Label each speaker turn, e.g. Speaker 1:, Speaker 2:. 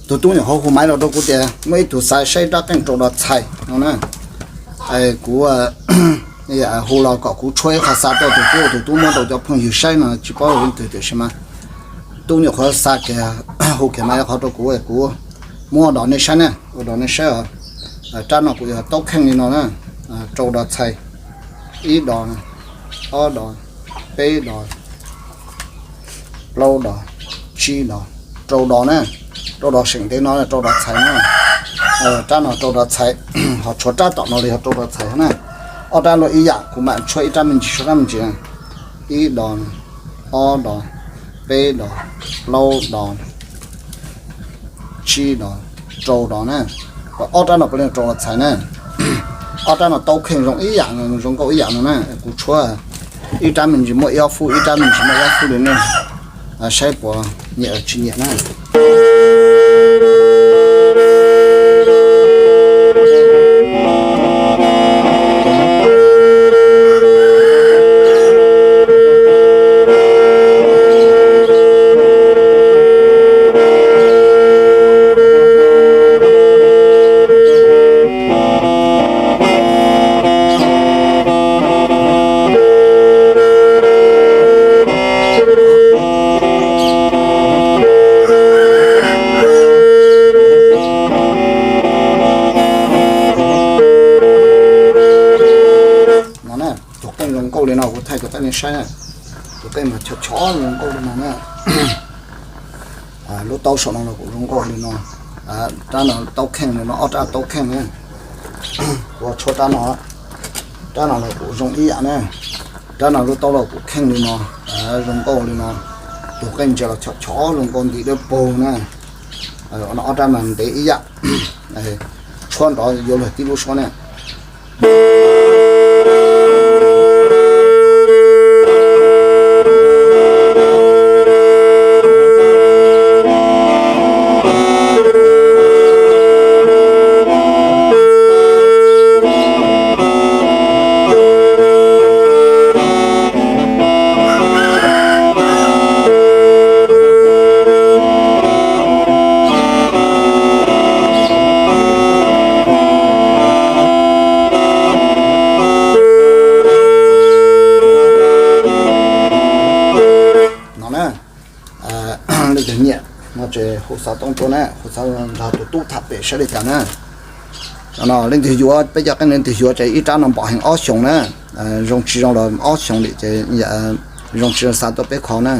Speaker 1: tụi tôi họ không máy đâu đâu cũng tiền mấy tụi sai đó cái trâu đó xài nó nè ai của ya hồ lao có cú chơi khá xa đó tụi tôi muốn đầu cho phong yêu sai nó chỉ có vấn đề thế mà tôi nhiều khó xa cái hồ cái máy họ đâu của mua đó này sai nè đó này sai à cha nó cũng tao khen đi nó nè trâu đó xài ít đó ở đó bé đó lâu đó chi đó trâu đó nè trâu đó sinh thế nó là trâu đó xài nè cha nó trâu đó xài họ cho cha tao nó thì họ trâu đó xài nè ở đây là ý dạng của bạn chơi cha mình chỉ số năm chỉ ít đó ở đó bé đó lâu đó chi đó trâu đó nè ở đây nó bên trâu đó xài nè ở đây nó tao khen giống ý dạng giống có ý dạng nữa nè của chúa ít cha mình chỉ mua áo phu ít cha mình chỉ mua áo phu đến nè sai bỏ nhẹ chỉ nhẹ nè sai nè, tụi cái mà chó luôn câu lên nè, lúc tao sợ nó là cũng luôn câu lên nó, ta nó tao khen này nó ở ta tao khen này, của cho ta nó là cũng dùng ý nè, ta nó lúc tao là cũng khen lên nó, dùng câu lên nó, tụi cái giờ là chó luôn con gì đó bồ nè, nó ở ta mình để ý này, cho đó vô là tiêu số nè. Hồ sơ tông cho nè, hồ sơ là tụ tháp để sẽ được cả nè. Nó lên thì vừa bây giờ cái lên thì vừa chạy ít ra nó bảo hành option nè, dùng chỉ dùng là option để chạy dùng chỉ là sao tôi biết khó nè.